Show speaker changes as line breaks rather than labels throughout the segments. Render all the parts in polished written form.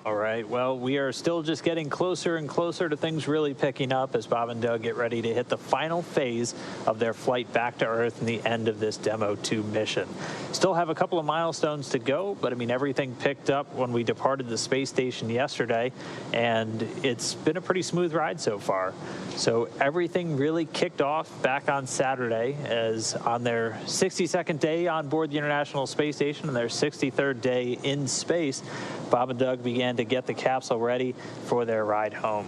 All right. Well, we are still just getting closer and closer to things really picking up as Bob and Doug get ready to hit the final phase of their flight back to Earth and the end of this Demo 2 mission. Still have a couple of milestones to go, but I mean, everything picked up when we departed the space station yesterday, and it's been a pretty smooth ride so far. So everything really kicked off back on Saturday as on their 62nd day on board the International Space Station and their 63rd day in space, Bob and Doug began to get the capsule ready for their ride home.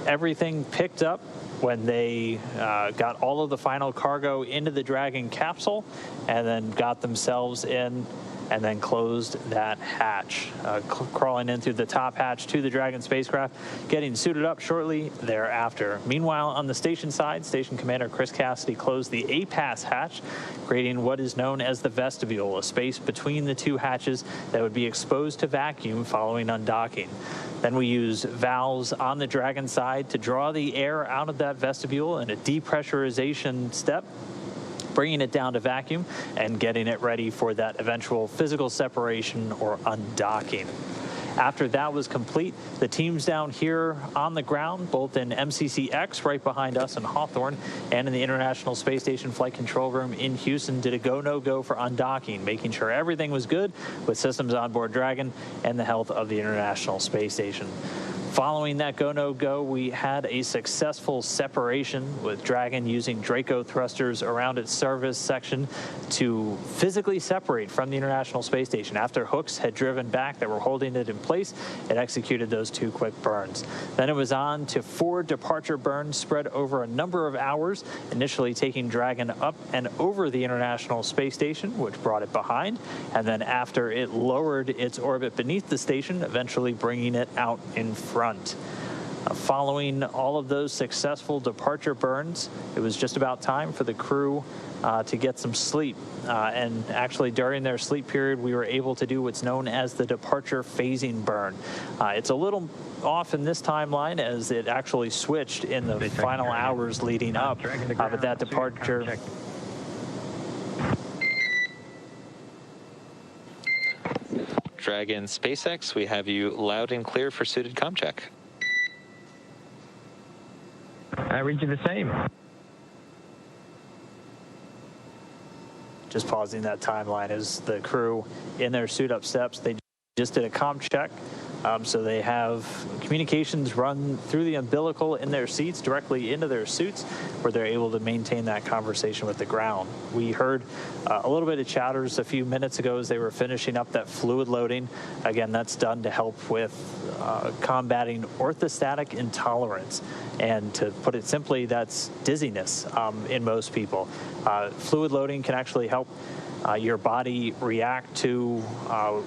Everything picked up when they got all of the final cargo into the Dragon capsule and then got themselves in and then closed that hatch, crawling in through the top hatch to the Dragon spacecraft, getting suited up shortly thereafter. Meanwhile, on the station side, Station Commander Chris Cassidy closed the A-Pass hatch, creating what is known as the vestibule, a space between the two hatches that would be exposed to vacuum following undocking. Then we use valves on the Dragon side to draw the air out of that vestibule in a depressurization step, bringing it down to vacuum and getting it ready for that eventual physical separation or undocking. After that was complete, the teams down here on the ground, both in MCCX right behind us in Hawthorne and in the International Space Station Flight Control Room in Houston, did a go-no-go for undocking, making sure everything was good with systems on board Dragon and the health of the International Space Station. Following that go-no-go, we had a successful separation with Dragon using Draco thrusters around its service section to physically separate from the International Space Station. After hooks had driven back that were holding it in place, it executed those 2 quick burns. Then it was on to 4 departure burns spread over a number of hours, initially taking Dragon up and over the International Space Station, which brought it behind, and then after it lowered its orbit beneath the station, eventually bringing it out in front. Following all of those successful departure burns, it was just about time for the crew to get some sleep. And actually, during their sleep period, we were able to do what's known as the departure phasing burn. It's a little off in this timeline as it actually switched in the final hours leading up, but that departure...
Dragon SpaceX, we have you loud and clear for suited comm check.
I read you the same.
Just pausing that timeline as the crew in their suit up steps, they just did a comm check. So they have communications run through the umbilical in their seats directly into their suits where they're able to maintain that conversation with the ground. We heard a little bit of chatters a few minutes ago as they were finishing up that fluid loading. Again, that's done to help with combating orthostatic intolerance. And to put it simply, that's dizziness in most people. Fluid loading can actually help your body react to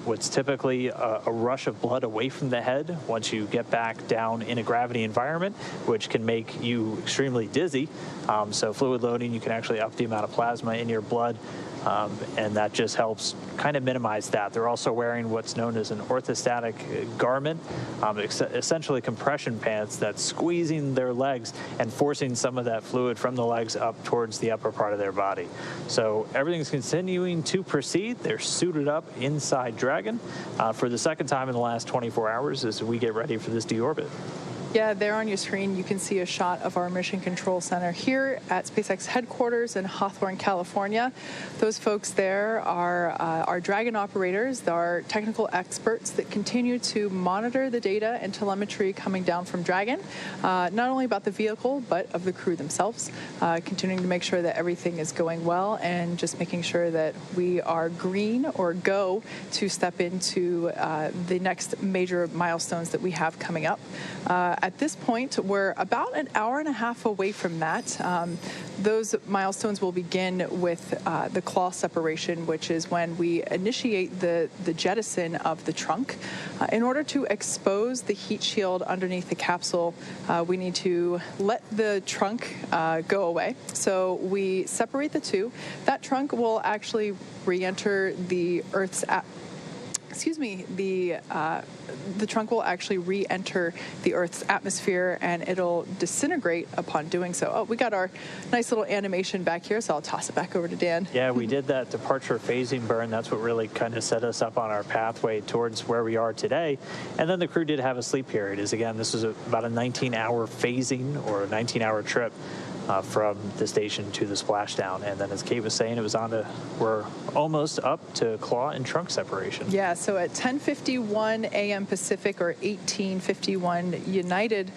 what's typically a rush of blood away from the head once you get back down in a gravity environment, which can make you extremely dizzy. So fluid loading, you can actually up the amount of plasma in your blood, and that just helps kind of minimize that. They're also wearing what's known as an orthostatic garment, essentially compression pants that's squeezing their legs and forcing some of that fluid from the legs up towards the upper part of their body. So everything's continuing to proceed. They're suited up inside Dragon for the second time in the last 24 hours as we get ready for this deorbit.
Yeah, there on your screen, you can see a shot of our Mission Control Center here at SpaceX headquarters in Hawthorne, California. Those folks there are our Dragon operators, they are technical experts that continue to monitor the data and telemetry coming down from Dragon, not only about the vehicle, but of the crew themselves, continuing to make sure that everything is going well and just making sure that we are green or go to step into the next major milestones that we have coming up. At this point, we're about an hour and a half away from that. Those milestones will begin with the claw separation, which is when we initiate the jettison of the trunk. In order to expose the heat shield underneath the capsule, we need to let the trunk go away. So we separate the two. That trunk will actually re-enter the Earth's the trunk will actually re-enter the Earth's atmosphere, and it'll disintegrate upon doing so. Oh, we got our nice little animation back here, so I'll toss it back over to Dan.
Yeah, we did that departure phasing burn. That's what really kind of set us up on our pathway towards where we are today. And then the crew did have a sleep period. This was about a 19-hour phasing or a 19-hour trip from the station to the splashdown. And then as Kate was saying, we're almost up to claw and trunk separation.
Yeah, so at 10:51 a.m. Pacific or 18:51 United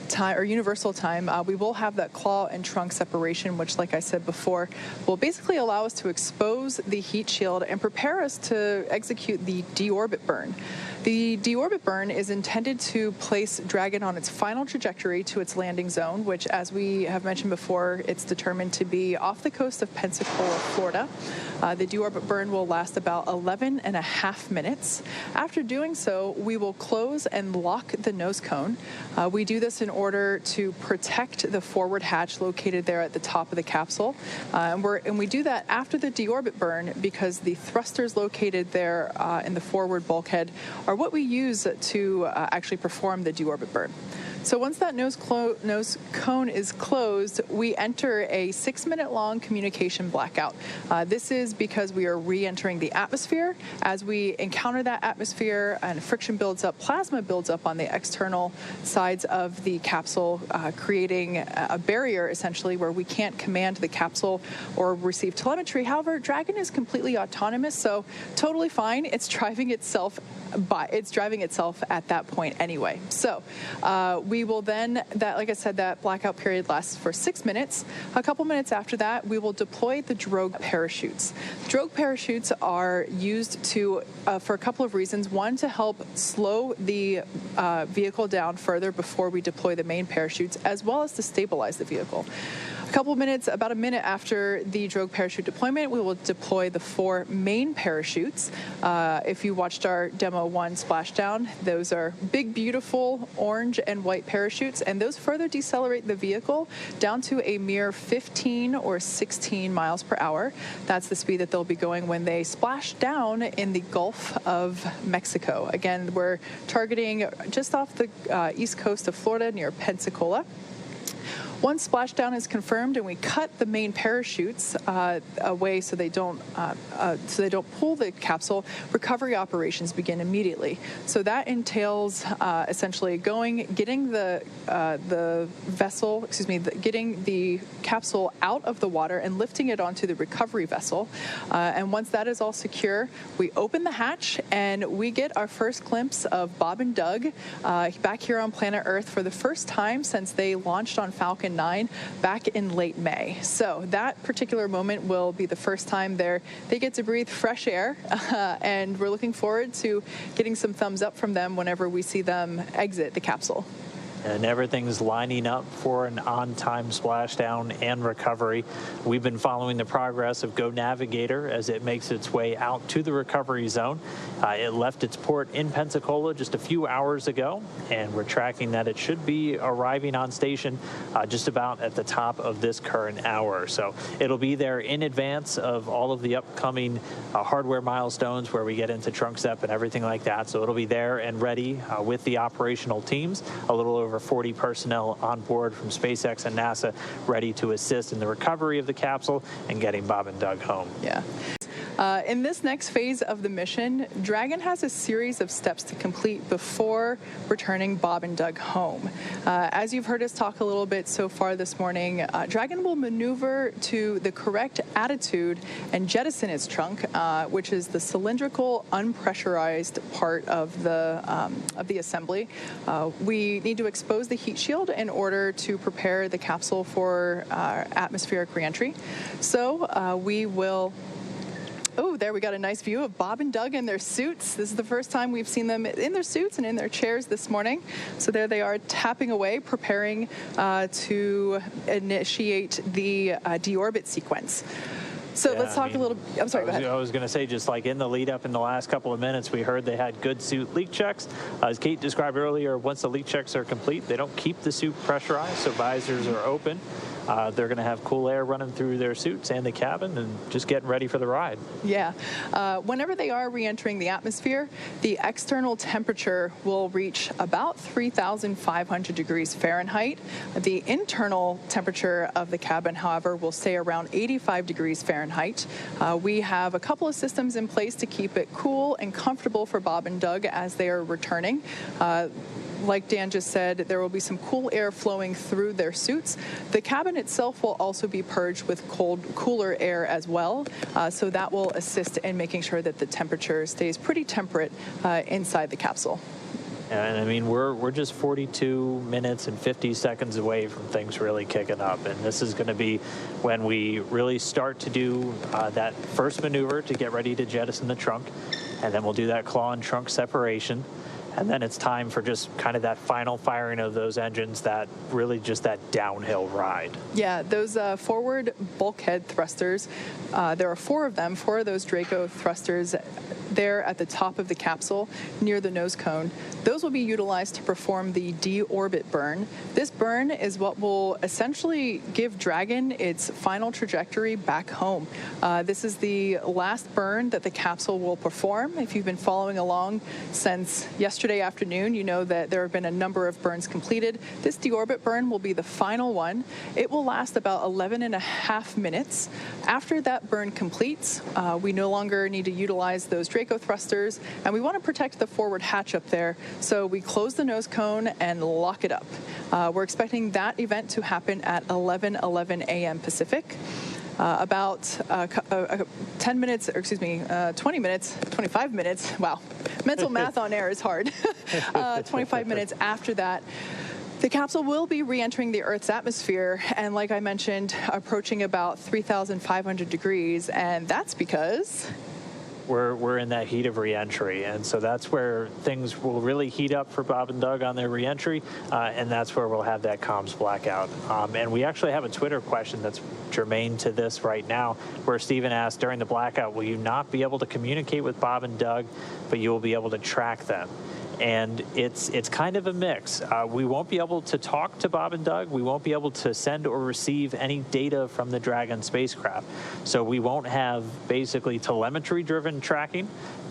time or Universal time, we will have that claw and trunk separation, which, like I said before, will basically allow us to expose the heat shield and prepare us to execute the deorbit burn. The deorbit burn is intended to place Dragon on its final trajectory to its landing zone, which, as we have mentioned before, it's determined to be off the coast of Pensacola, Florida. The deorbit burn will last about 11 and a half minutes. After doing so, we will close and lock the nose cone. We do this in order to protect the forward hatch located there at the top of the capsule. And we do that after the deorbit burn because the thrusters located there in the forward bulkhead are what we use to actually perform the deorbit burn. So once that nose cone is closed, we enter a 6-minute-long communication blackout. This is because we are re-entering the atmosphere. As we encounter that atmosphere and friction builds up, plasma builds up on the external sides of the capsule, creating a barrier, essentially, where we can't command the capsule or receive telemetry. However, Dragon is completely autonomous, so totally fine. It's driving itself at that point anyway. So we will then, like I said, that blackout period lasts for 6 minutes. A couple minutes after that, we will deploy the drogue parachutes. Drogue parachutes are used for a couple of reasons. One, to help slow the vehicle down further before we deploy the main parachutes, as well as to stabilize the vehicle. About a minute after the drogue parachute deployment, we will deploy the 4 main parachutes. If you watched our Demo 1 Splashdown, those are big, beautiful orange and white parachutes, and those further decelerate the vehicle down to a mere 15 or 16 miles per hour. That's the speed that they'll be going when they splash down in the Gulf of Mexico. Again, we're targeting just off the east coast of Florida near Pensacola. Once splashdown is confirmed and we cut the main parachutes away so they don't pull the capsule, recovery operations begin immediately. So that entails essentially getting the capsule out of the water and lifting it onto the recovery vessel. And once that is all secure, we open the hatch and we get our first glimpse of Bob and Doug back here on planet Earth for the first time since they launched on Falcon 9 back in late May. So that particular moment will be the first time they get to breathe fresh air, and we're looking forward to getting some thumbs up from them whenever we see them exit the capsule.
And everything's lining up for an on-time splashdown and recovery. We've been following the progress of Go Navigator as it makes its way out to the recovery zone. It left its port in Pensacola just a few hours ago, and we're tracking that it should be arriving on station just about at the top of this current hour. So it'll be there in advance of all of the upcoming hardware milestones where we get into trunk step and everything like that. So it'll be there and ready with the operational teams, a little over 40 personnel on board from SpaceX and NASA ready to assist in the recovery of the capsule and getting Bob and Doug home.
Yeah. In this next phase of the mission, Dragon has a series of steps to complete before returning Bob and Doug home. As you've heard us talk a little bit so far this morning, Dragon will maneuver to the correct attitude and jettison its trunk, which is the cylindrical, unpressurized part of the assembly. We need to expose the heat shield in order to prepare the capsule for atmospheric reentry. So we will... Oh, there we got a nice view of Bob and Doug in their suits. This is the first time we've seen them in their suits and in their chairs this morning. So there they are tapping away, preparing to initiate the deorbit sequence. So let's talk a little. I'm sorry, go ahead.
I was going to say, just like in the lead up in the last couple of minutes, we heard they had good suit leak checks. As Kate described earlier, once the leak checks are complete, they don't keep the suit pressurized, so visors are open. They're going to have cool air running through their suits and the cabin and just getting ready for the ride.
Yeah. Whenever they are re-entering the atmosphere, the external temperature will reach about 3,500 degrees Fahrenheit. The internal temperature of the cabin, however, will stay around 85 degrees Fahrenheit. We have a couple of systems in place to keep it cool and comfortable for Bob and Doug as they are returning. Like Dan just said, there will be some cool air flowing through their suits. The cabin itself will also be purged with cooler air as well, so that will assist in making sure that the temperature stays pretty temperate inside the capsule.
And I mean, we're just 42 minutes and 50 seconds away from things really kicking up. And this is going to be when we really start to do that first maneuver to get ready to jettison the trunk. And then we'll do that claw and trunk separation. And then it's time for just kind of that final firing of those engines, that really just that downhill ride.
Yeah, those forward bulkhead thrusters, there are four of them, four of those Draco thrusters there at the top of the capsule near the nose cone. Those will be utilized to perform the deorbit burn. This burn is what will essentially give Dragon its final trajectory back home. This is the last burn that the capsule will perform. If you've been following along since yesterday afternoon, you know that there have been a number of burns completed. This deorbit burn will be the final one. It will last about 11 and a half minutes. After that burn completes, we no longer need to utilize those Draco thrusters, and we want to protect the forward hatch up there, so we close the nose cone and lock it up. We're expecting that event to happen at 11:11 a.m. Pacific. About 10 minutes, or excuse me, 20 minutes, 25 minutes. Wow, mental math on air is hard. 25 minutes after that, the capsule will be re-entering the Earth's atmosphere, and like I mentioned, approaching about 3,500 degrees, and that's because
we're in that heat of reentry, and so that's where things will really heat up for Bob and Doug on their reentry, and that's where we'll have that comms blackout. And we actually have a Twitter question that's germane to this right now, where Stephen asked, during the blackout, will you not be able to communicate with Bob and Doug, but you will be able to track them? And it's kind of a mix. We won't be able to talk to Bob and Doug. We won't be able to send or receive any data from the Dragon spacecraft. So we won't have basically telemetry-driven tracking,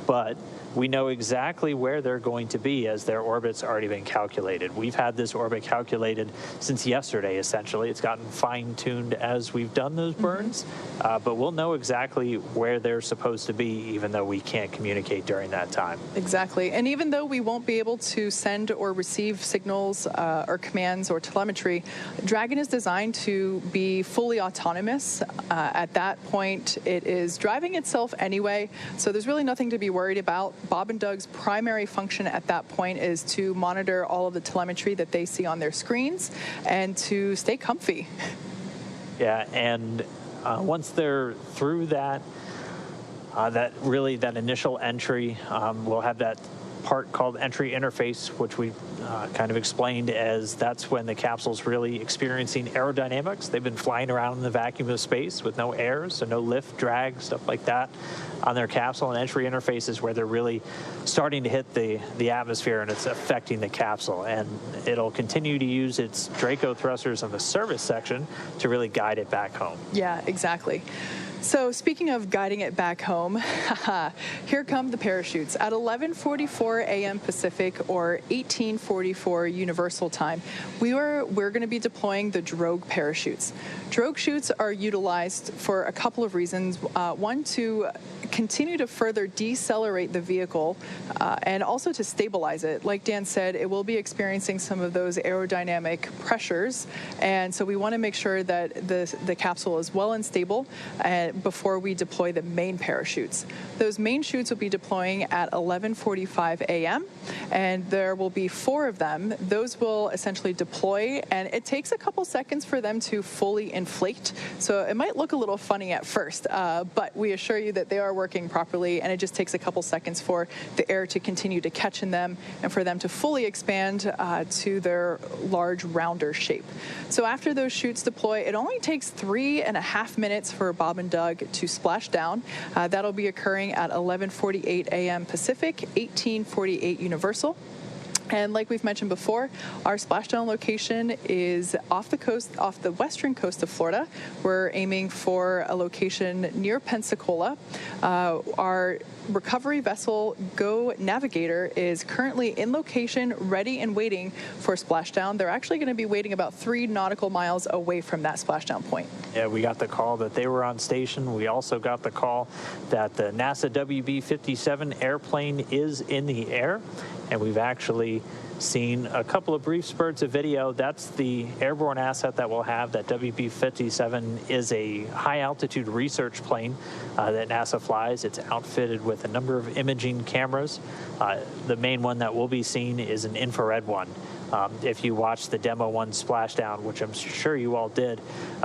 but we know exactly where they're going to be as their orbit's already been calculated. We've had this orbit calculated since yesterday, essentially. It's gotten fine-tuned as we've done those burns, but we'll know exactly where they're supposed to be, even though we can't communicate during that time.
Exactly. And even though we won't be able to send or receive signals or commands or telemetry, Dragon is designed to be fully autonomous. At that point, it is driving itself anyway, so there's really nothing to be worried about. Bob and Doug's primary function at that point is to monitor all of the telemetry that they see on their screens and to stay comfy.
Yeah, and once they're through that, that initial entry, we'll have that part called entry interface, which we kind of explained as that's when the capsule's really experiencing aerodynamics. They've been flying around in the vacuum of space with no air, so no lift, drag, stuff like that on their capsule. And entry interface is where they're really starting to hit the atmosphere, and it's affecting the capsule. And it'll continue to use its Draco thrusters in the service section to really guide it back home.
Yeah, exactly. So speaking of guiding it back home, here come the parachutes. At 11:44 a.m. Pacific or 18:44 Universal Time, we're going to be deploying the drogue parachutes. Drogue chutes are utilized for a couple of reasons. One, to continue to further decelerate the vehicle and also to stabilize it. Like Dan said, it will be experiencing some of those aerodynamic pressures, and so we want to make sure that the capsule is well and stable before we deploy the main parachutes. Those main chutes will be deploying at 11:45 a.m. and there will be 4 of them. Those will essentially deploy, and it takes a couple seconds for them to fully inflate, so it might look a little funny at first, but we assure you that they are working properly, and it just takes a couple seconds for the air to continue to catch in them and for them to fully expand to their large, rounder shape. So after those chutes deploy, it only takes 3.5 minutes for Bob and Doug to splash down. That'll be occurring at 11:48 a.m. Pacific, 18:48 Universal. And like we've mentioned before, our splashdown location is off the western coast of Florida. We're aiming for a location near Pensacola. Our recovery vessel Go Navigator is currently in location, ready and waiting for splashdown. They're actually going to be waiting about 3 nautical miles away from that splashdown point.
Yeah, we got the call that they were on station. We also got the call that the NASA WB-57 airplane is in the air, and we've actually seen a couple of brief spurts of video. That's the airborne asset that we'll have. That WB-57 is a high-altitude research plane that NASA flies. It's outfitted with a number of imaging cameras. The main one that will be seen is an infrared one. If you watched the Demo 1 splashdown, which I'm sure you all did,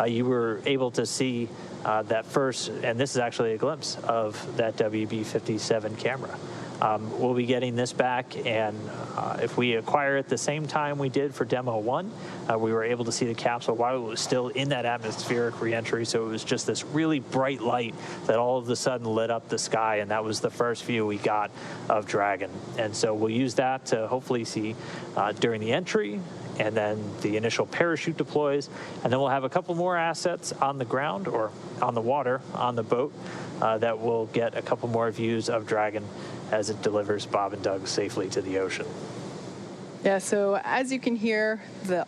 you were able to see that first, and this is actually a glimpse of that WB-57 camera. We'll be getting this back, and if we acquire it the same time we did for Demo 1, we were able to see the capsule while it was still in that atmospheric reentry, so it was just this really bright light that all of a sudden lit up the sky, and that was the first view we got of Dragon. And so we'll use that to hopefully see during the entry, and then the initial parachute deploys, and then we'll have a couple more assets on the ground or on the water, on the boat, that will get a couple more views of Dragon as it delivers Bob and Doug safely to the ocean.
Yeah, so as you can hear,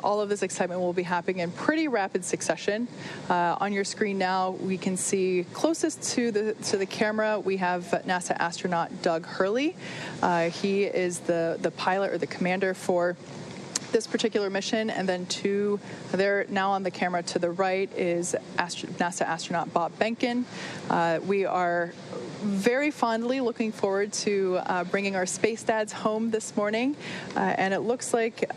all of this excitement will be happening in pretty rapid succession. On your screen now, we can see closest to the camera, we have NASA astronaut Doug Hurley. He is the pilot or the commander for this particular mission, and then there now on the camera to the right is NASA astronaut Bob Behnken. We are very fondly looking forward to bringing our space dads home this morning, and it looks like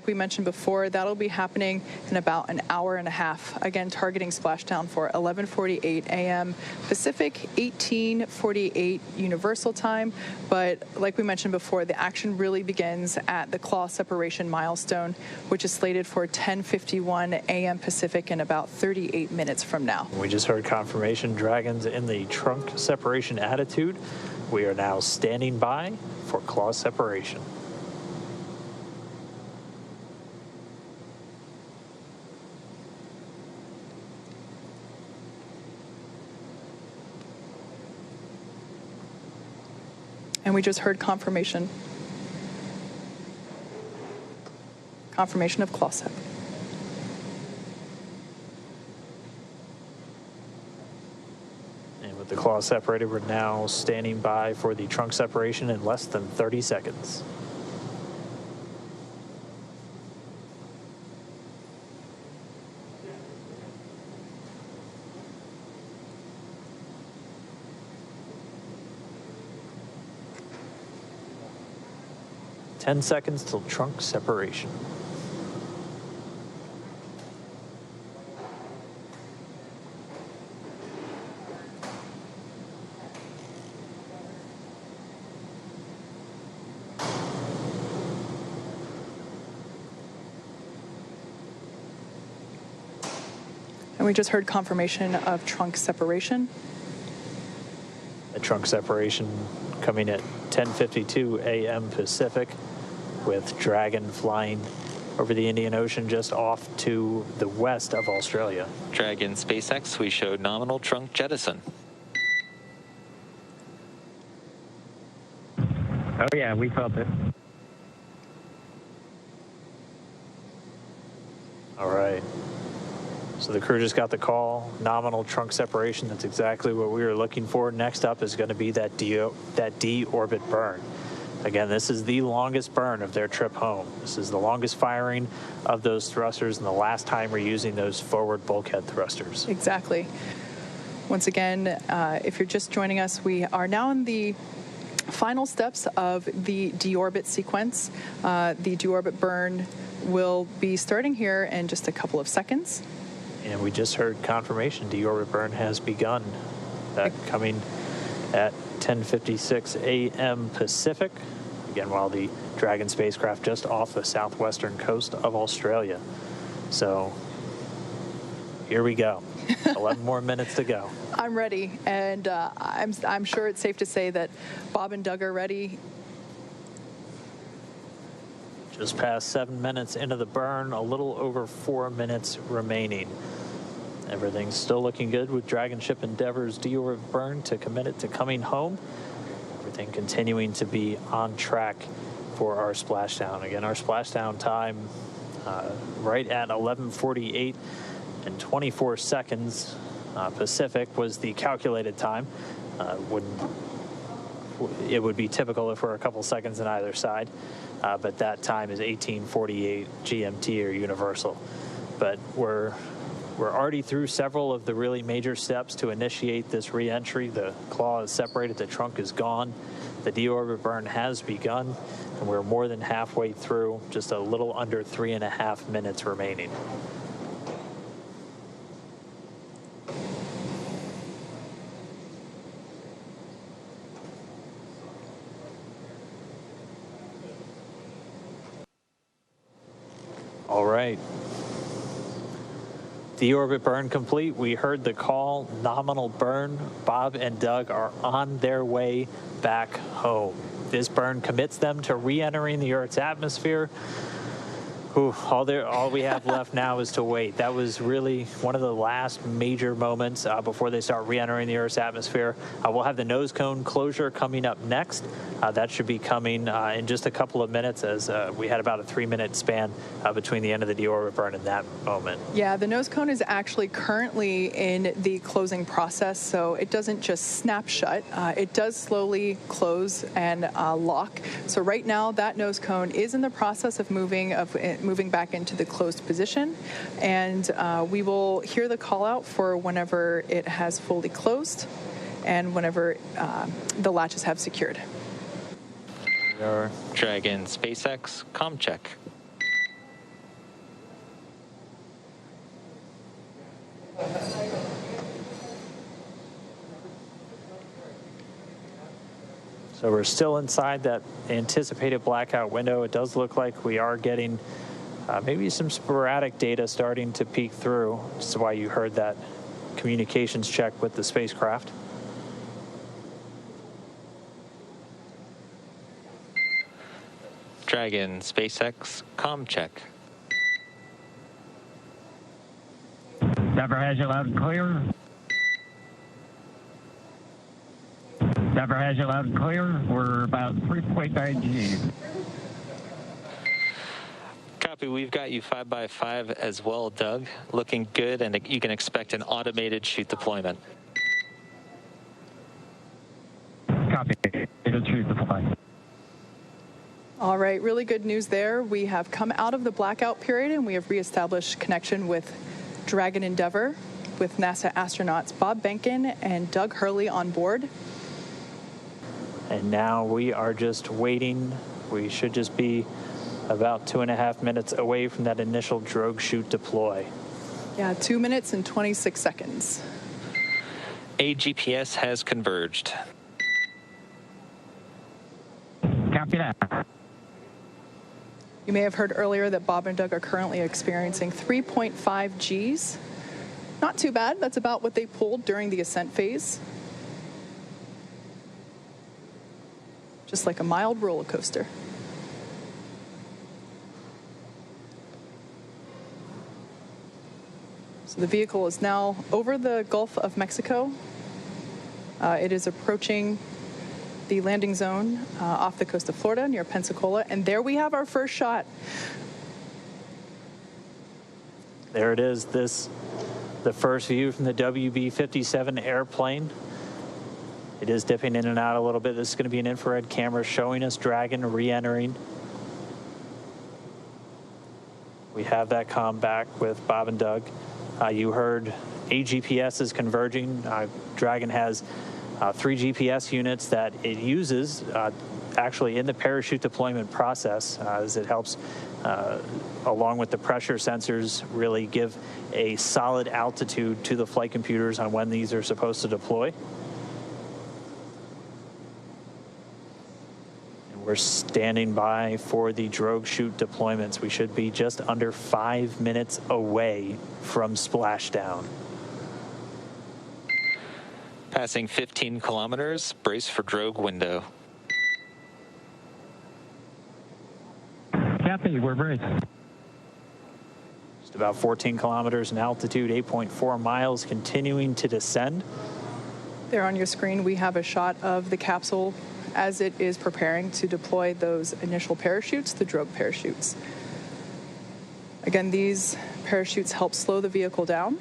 we mentioned before, that'll be happening in about an hour and a half, again targeting splashdown for 11:48 a.m. Pacific, 18:48 Universal Time. But like we mentioned before, the action really begins at the claw separation milestone, which is slated for 10:51 a.m. Pacific in about 38 minutes from now.
We just heard confirmation Dragon's in the trunk separation attitude. We are now standing by for claw separation.
And we just heard confirmation of claw sep.
And with the claw separated, we're now standing by for the trunk separation in less than 30 seconds. Ten seconds till trunk separation.
And we just heard confirmation of trunk separation.
The trunk separation coming at 10:52 a.m. Pacific, with Dragon flying over the Indian Ocean just off to the west of Australia.
Dragon SpaceX, we showed nominal trunk jettison.
Oh, yeah, we felt it.
All right. So the crew just got the call, nominal trunk separation. That's exactly what we were looking for. Next up is going to be that deorbit burn. Again, this is the longest burn of their trip home. This is the longest firing of those thrusters and the last time we're using those forward bulkhead thrusters.
Exactly. Once again, if you're just joining us, we are now in the final steps of the deorbit sequence. The deorbit burn will be starting here in just a couple of seconds.
And we just heard confirmation deorbit burn has begun. That coming at 10:56 a.m. Pacific. Again, while the Dragon spacecraft just off the southwestern coast of Australia. So here we go. 11 more minutes to go.
I'm ready, and I'm sure it's safe to say that Bob and Doug are ready.
Just past 7 minutes into the burn, a little over 4 minutes remaining. Everything's still looking good with Dragon Ship Endeavour's deorbit burn to commit it to coming home. Everything continuing to be on track for our splashdown. Again, our splashdown time right at 11:48 and 24 seconds Pacific was the calculated time. It would be typical if we're a couple seconds on either side, but that time is 18:48 GMT or universal. But we're already through several of the really major steps to initiate this re-entry. The claw is separated, the trunk is gone, the deorbit burn has begun, and we're more than halfway through, just a little under 3.5 minutes remaining. All right. Deorbit burn complete. We heard the call, nominal burn. Bob and Doug are on their way back home. This burn commits them to re-entering the Earth's atmosphere. All we have left now is to wait. That was really one of the last major moments before they start re-entering the Earth's atmosphere. We'll have the nose cone closure coming up next. That should be coming in just a couple of minutes, as we had about a 3-minute span between the end of the deorbit burn and that moment.
Yeah, the nose cone is actually currently in the closing process, so it doesn't just snap shut. It does slowly close and lock. So right now, that nose cone is in the process of moving back into the closed position, and we will hear the call out for whenever it has fully closed and whenever the latches have secured.
Dragon SpaceX comm check.
So we're still inside that anticipated blackout window. It does look like we are getting maybe some sporadic data starting to peek through. This is why you heard that communications check with the spacecraft.
Dragon SpaceX comm check.
Endeavour has you loud and clear. Endeavour has you loud and clear. We're about 3.9 G.
Copy. We've got you 5x5 as well, Doug. Looking good, and you can expect an automated chute deployment.
Copy. It'll chute deployment.
All right, really good news there. We have come out of the blackout period, and we have reestablished connection with Dragon Endeavour with NASA astronauts Bob Behnken and Doug Hurley on board.
And now we are just waiting. We should just be about 2.5 minutes away from that initial drogue chute deploy.
Yeah, 2 minutes and 26 seconds.
AGPS has converged.
Copy that.
You may have heard earlier that Bob and Doug are currently experiencing 3.5 Gs. Not too bad. That's about what they pulled during the ascent phase. Just like a mild roller coaster. So the vehicle is now over the Gulf of Mexico. It is approaching the landing zone off the coast of Florida near Pensacola, and there we have our first shot.
There it is. The first view from the WB-57 airplane. It is dipping in and out a little bit. This is going to be an infrared camera showing us Dragon re-entering. We have that comm back with Bob and Doug. You heard AGPS is converging. Dragon has 3 GPS units that it uses actually in the parachute deployment process, as it helps, along with the pressure sensors, really give a solid altitude to the flight computers on when these are supposed to deploy. We're standing by for the drogue chute deployments. We should be just under 5 minutes away from splashdown.
Passing 15 kilometers, brace for drogue window.
Copy, we're braced.
Just about 14 kilometers in altitude, 8.4 miles, continuing to descend.
There on your screen, we have a shot of the capsule as it is preparing to deploy those initial parachutes, the drogue parachutes. Again, these parachutes help slow the vehicle down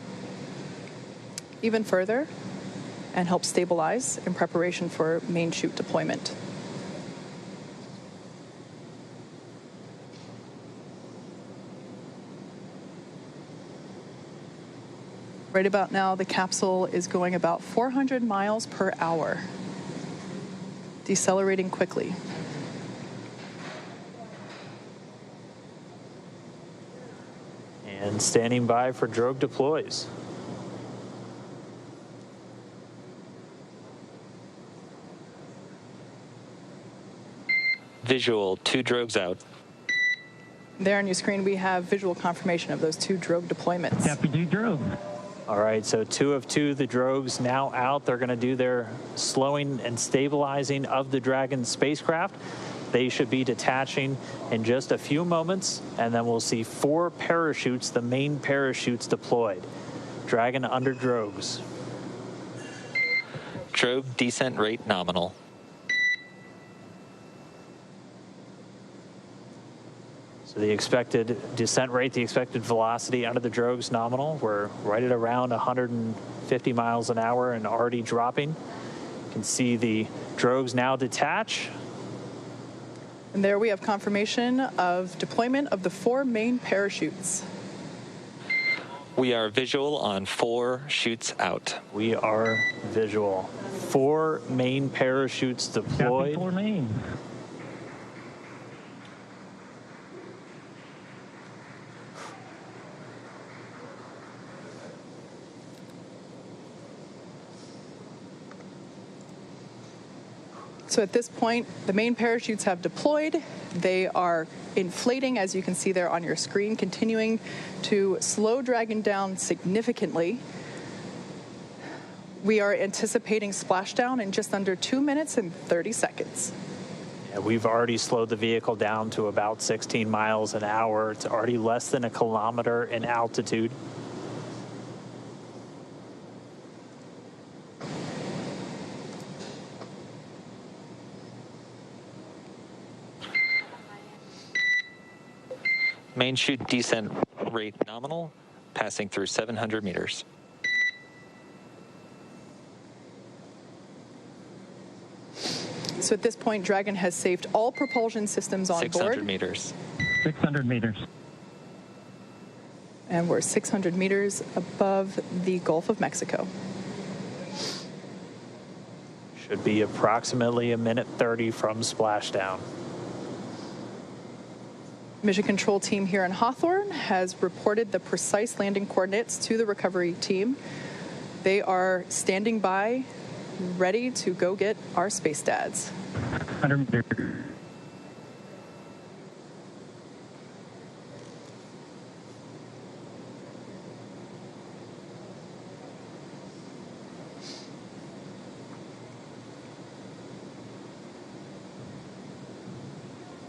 even further and help stabilize in preparation for main chute deployment. Right about now, the capsule is going about 400 miles per hour, decelerating quickly.
And standing by for drogue deploys.
Visual, 2 drogues out.
There on your screen, we have visual confirmation of those 2 drogue deployments.
Copy, 2 drogue.
All right, so 2 of 2, the drogues now out. They're going to do their slowing and stabilizing of the Dragon spacecraft. They should be detaching in just a few moments, and then we'll see 4 parachutes, the main parachutes deployed. Dragon under drogues.
Drogue descent rate nominal.
So the expected descent rate, the expected velocity under the drogues nominal. We're right at around 150 miles an hour and already dropping. You can see the drogues now detach.
And there we have confirmation of deployment of the 4 main parachutes.
We are visual on 4 chutes out.
We are visual. 4 main parachutes deployed.
Copy, 4 main.
So at this point, the main parachutes have deployed. They are inflating, as you can see there on your screen, continuing to slow Dragon down significantly. We are anticipating splashdown in just under 2 minutes and 30 seconds.
Yeah, we've already slowed the vehicle down to about 16 miles an hour. It's already less than a kilometer in altitude.
Main chute descent rate nominal, passing through 700 meters.
So at this point, Dragon has saved all propulsion systems on
600
board.
meters.
600 meters.
And we're 600 meters above the Gulf of Mexico.
Should be approximately 1:30 from splashdown.
Mission control team here in Hawthorne has reported the precise landing coordinates to the recovery team. They are standing by, ready to go get our space dads.
100 meters.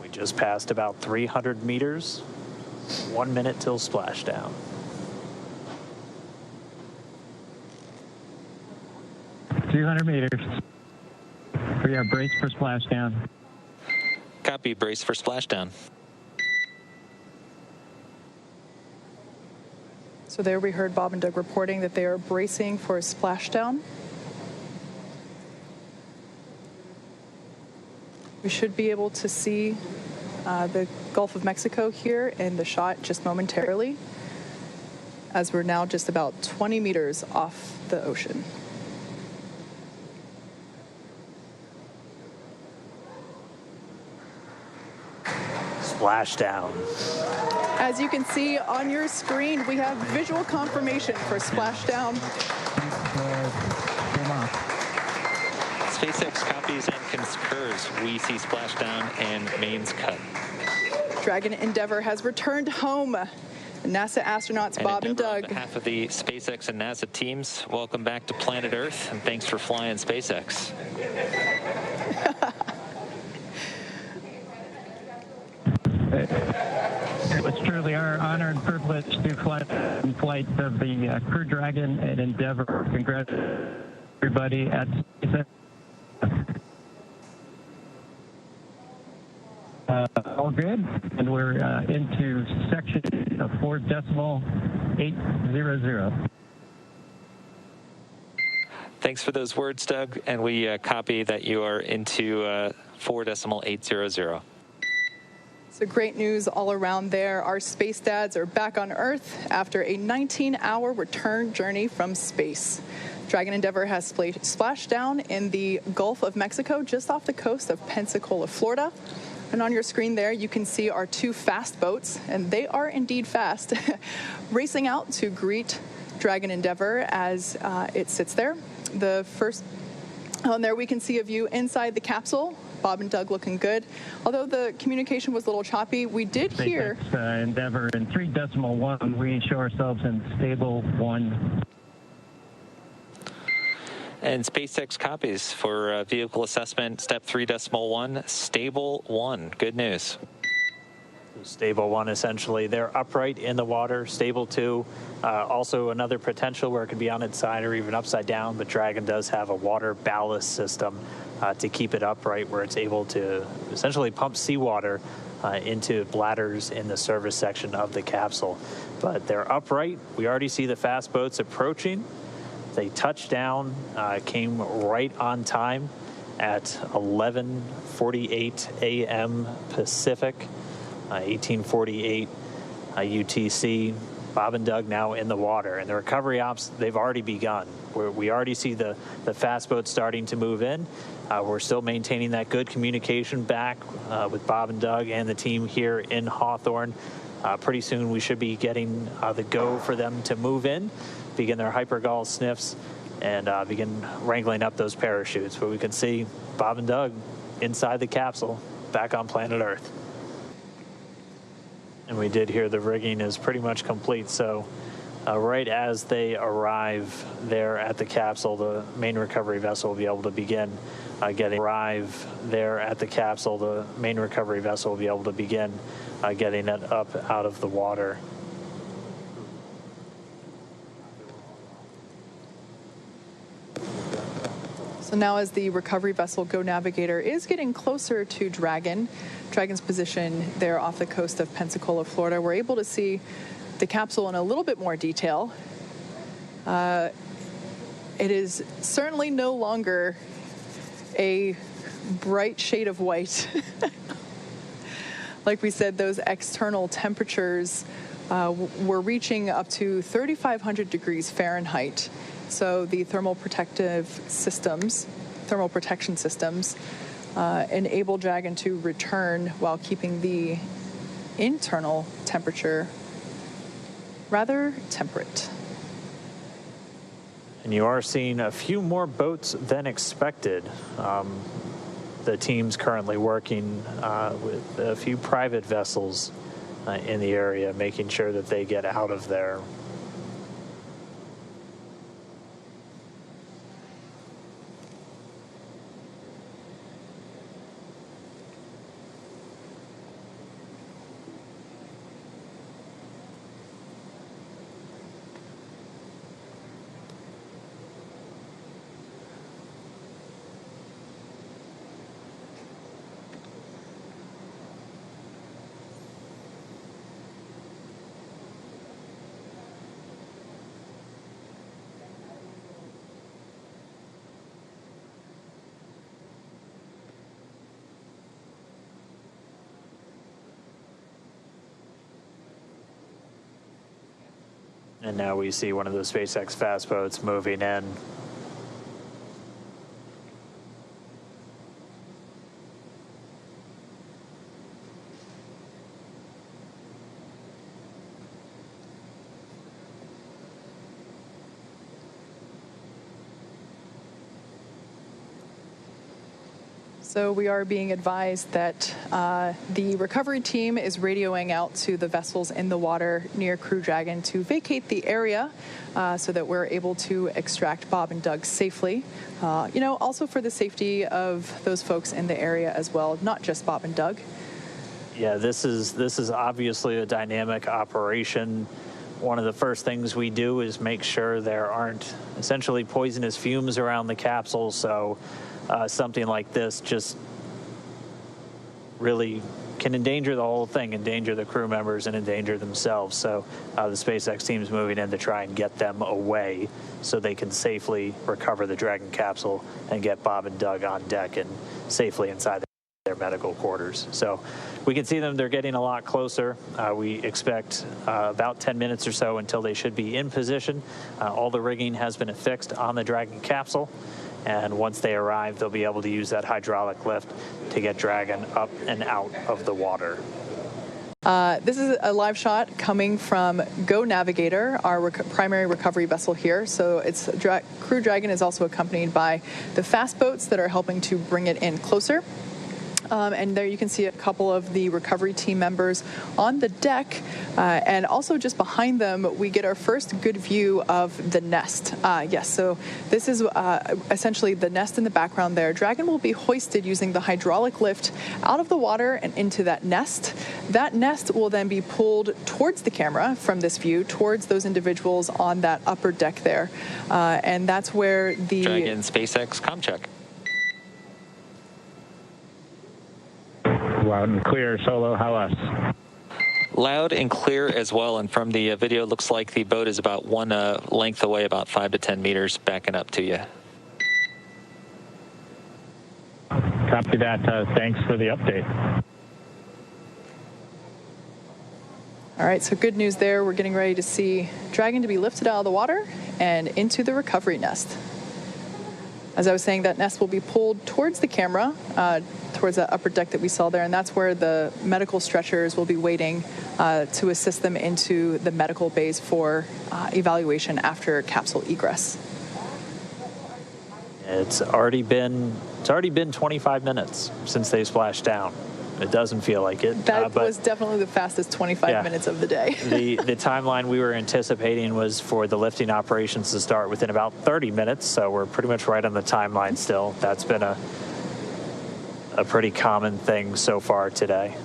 Just passed about 300 meters. 1 minute till splashdown.
meters. We are braced for splashdown.
Copy, brace for splashdown.
So there we heard Bob and Doug reporting that they are bracing for a splashdown. We should be able to see the Gulf of Mexico here in the shot just momentarily, as we're now just about 20 meters off the ocean.
Splashdown.
As you can see on your screen, we have visual confirmation for splashdown.
SpaceX copies and concurs. We see splashdown and mains cut.
Dragon Endeavour has returned home. NASA astronauts Bob and
Endeavour,
Doug.
on behalf of the SpaceX and NASA teams, welcome back to planet Earth, and thanks for flying SpaceX.
It was truly our honor and privilege to fly in flight of the Crew Dragon and Endeavour. Congrats, everybody at SpaceX. All good, and we're into section of 4.800.
Thanks for those words, Doug, and we copy that you are into 4.800.
So great news all around there. Our space dads are back on Earth after a 19-hour return journey from space. Dragon Endeavour has splashed down in the Gulf of Mexico, just off the coast of Pensacola, Florida. And on your screen there, you can see our two fast boats, and they are indeed fast, racing out to greet Dragon Endeavour as it sits there. The first on there, we can see a view inside the capsule. Bob and Doug looking good. Although the communication was a little choppy, we did hear...
SpaceX Endeavour in 3.1, we show ourselves in stable 1.
And SpaceX copies for vehicle assessment, step 3.1, stable 1. Good news.
Stable 1, essentially. They're upright in the water. Stable 2, also another potential where it could be on its side or even upside down, but Dragon does have a water ballast system to keep it upright, where it's able to essentially pump seawater into bladders in the service section of the capsule. But they're upright. We already see the fast boats approaching. They touched down, came right on time at 11:48 a.m. Pacific, 1848 UTC. Bob and Doug now in the water, and the recovery ops, they've already begun. We already see the fast boats starting to move in. We're still maintaining that good communication back with Bob and Doug and the team here in Hawthorne. Pretty soon we should be getting the go for them to move in, begin their hypergol sniffs, and begin wrangling up those parachutes. But we can see Bob and Doug inside the capsule, back on planet Earth. And we did hear the rigging is pretty much complete, so right as they arrive there at the capsule, the main recovery vessel will be able to begin getting it up out of the water.
So now as the recovery vessel Go Navigator is getting closer to Dragon's position there off the coast of Pensacola, Florida, we're able to see the capsule in a little bit more detail. It is certainly no longer a bright shade of white. Like we said, those external temperatures were reaching up to 3,500 degrees Fahrenheit. So the thermal protection systems enable Dragon to return while keeping the internal temperature rather temperate.
And you are seeing a few more boats than expected. The team's currently working with a few private vessels in the area, making sure that they get out of there. And now we see one of the SpaceX fast boats moving in.
So we are being advised that the recovery team is radioing out to the vessels in the water near Crew Dragon to vacate the area so that we're able to extract Bob and Doug safely. Also for the safety of those folks in the area as well, not just Bob and Doug.
Yeah, this is obviously a dynamic operation. One of the first things we do is make sure there aren't essentially poisonous fumes around the capsule, so something like this just really can endanger the whole thing, endanger the crew members and endanger themselves. So the SpaceX team's moving in to try and get them away so they can safely recover the Dragon capsule and get Bob and Doug on deck and safely inside their medical quarters. So we can see them, they're getting a lot closer. We expect about 10 minutes or so until they should be in position. All the rigging has been affixed on the Dragon capsule, and once they arrive, they'll be able to use that hydraulic lift to get Dragon up and out of the water.
This is a live shot coming from Go Navigator, our primary recovery vessel here. So it's Crew Dragon is also accompanied by the fast boats that are helping to bring it in closer. And there you can see a couple of the recovery team members on the deck. And also just behind them, we get our first good view of the nest. Yes, so this is essentially the nest in the background there. Dragon will be hoisted using the hydraulic lift out of the water and into that nest. That nest will then be pulled towards the camera from this view, towards those individuals on that upper deck there. And that's where the
Dragon SpaceX comm check.
Loud and clear, Solo. How us?
Loud and clear as well. And from the video, it looks like the boat is about one length away, about 5 to 10 meters, backing up to you.
Copy that. Thanks for the update.
All right, so good news there. We're getting ready to see Dragon to be lifted out of the water and into the recovery nest. As I was saying, that nest will be pulled towards the camera, towards that upper deck that we saw there, and that's where the medical stretchers will be waiting to assist them into the medical bays for evaluation after capsule egress.
It's already been 25 minutes since they splashed down. It doesn't feel like it.
That was definitely the fastest 25 minutes of the day.
The timeline we were anticipating was for the lifting operations to start within about 30 minutes, so we're pretty much right on the timeline still. That's been a pretty common thing so far today.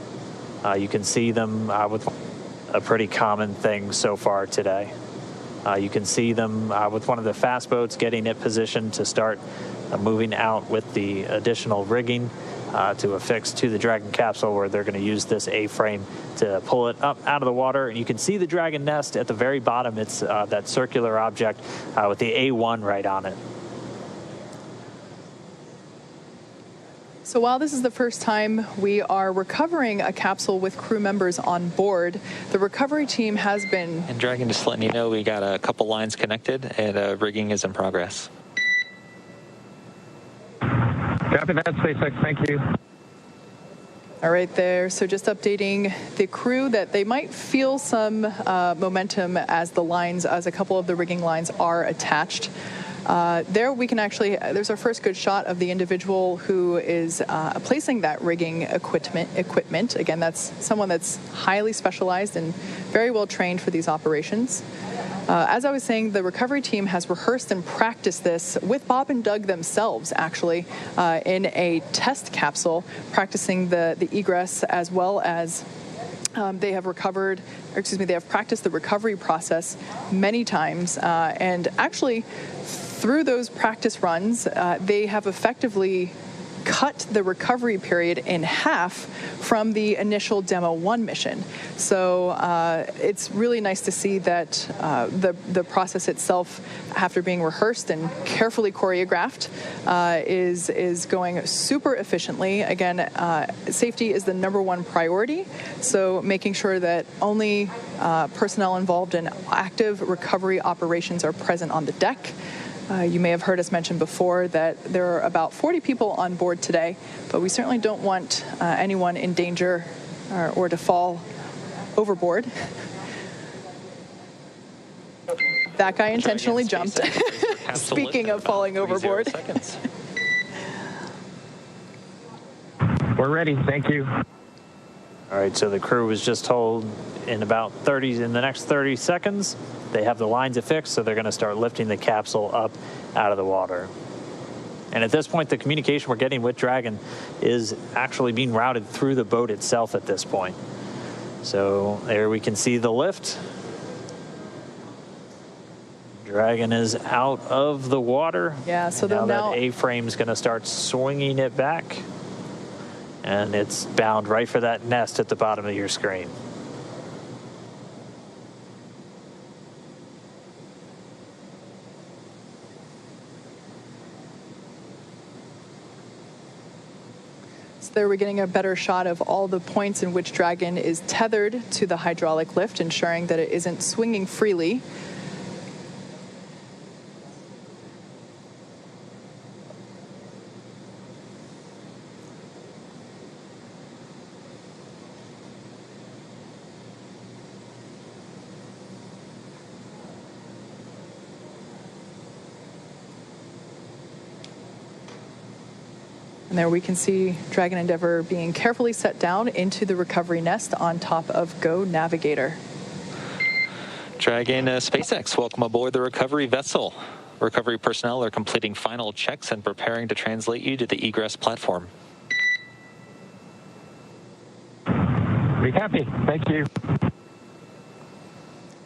You can see them with a pretty common thing so far today. You can see them with one of the fast boats getting it positioned to start moving out with the additional rigging to affix to the Dragon capsule, where they're going to use this A-frame to pull it up out of the water. And you can see the Dragon nest at the very bottom. It's that circular object with the A1 right on it.
So while this is the first time we are recovering a capsule with crew members on board, the recovery team has been...
And Dragon, just letting you know, we got a couple lines connected and rigging is in progress.
Copy that, SpaceX. Thank you.
All right there. So just updating the crew that they might feel some momentum as a couple of the rigging lines are attached. There we can actually, there's our first good shot of the individual who is placing that rigging equipment. Again, that's someone that's highly specialized and very well trained for these operations. As I was saying, the recovery team has rehearsed and practiced this with Bob and Doug themselves, actually, in a test capsule, practicing the egress as well as they have practiced the recovery process many times. And actually, through those practice runs, they have effectively cut the recovery period in half from the initial Demo 1 mission. So it's really nice to see that the process itself, after being rehearsed and carefully choreographed, is going super efficiently. Again, safety is the #1 priority, so making sure that only personnel involved in active recovery operations are present on the deck. You may have heard us mention before that there are about 40 people on board today, but we certainly don't want anyone in danger or to fall overboard. That guy intentionally jumped. Speaking of falling overboard.
We're ready. Thank you.
All right, so the crew was just told in the next 30 seconds, they have the lines affixed, so they're going to start lifting the capsule up out of the water. And at this point, the communication we're getting with Dragon is actually being routed through the boat itself at this point. So there we can see the lift. Dragon is out of the water.
Yeah, so
now
now
that A-frame is going to start swinging it back. And it's bound right for that nest at the bottom of your screen.
So there we're getting a better shot of all the points in which Dragon is tethered to the hydraulic lift, ensuring that it isn't swinging freely. And there we can see Dragon Endeavour being carefully set down into the recovery nest on top of Go Navigator.
Dragon SpaceX, welcome aboard the recovery vessel. Recovery personnel are completing final checks and preparing to translate you to the egress platform.
Be happy. Thank you.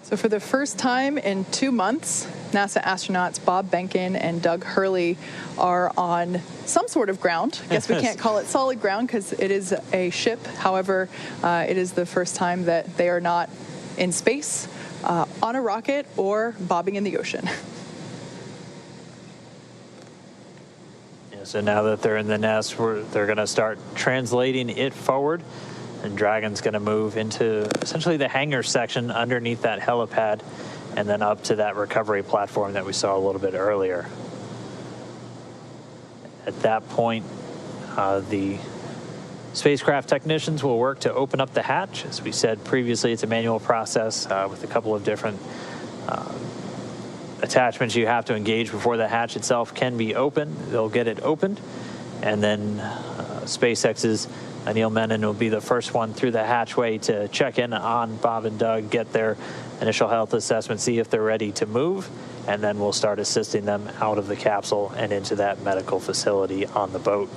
So for the first time in 2 months, NASA astronauts Bob Behnken and Doug Hurley are on some sort of ground. I guess we can't call it solid ground because it is a ship. However, it is the first time that they are not in space, on a rocket, or bobbing in the ocean.
Yeah, so now that they're in the nest, they're going to start translating it forward. And Dragon's going to move into essentially the hangar section underneath that helipad and then up to that recovery platform that we saw a little bit earlier. At that point, the spacecraft technicians will work to open up the hatch. As we said previously, it's a manual process with a couple of different attachments you have to engage before the hatch itself can be opened. They'll get it opened, and then SpaceX's Neil Menon will be the first one through the hatchway to check in on Bob and Doug, get their initial health assessment, see if they're ready to move, and then we'll start assisting them out of the capsule and into that medical facility on the boat.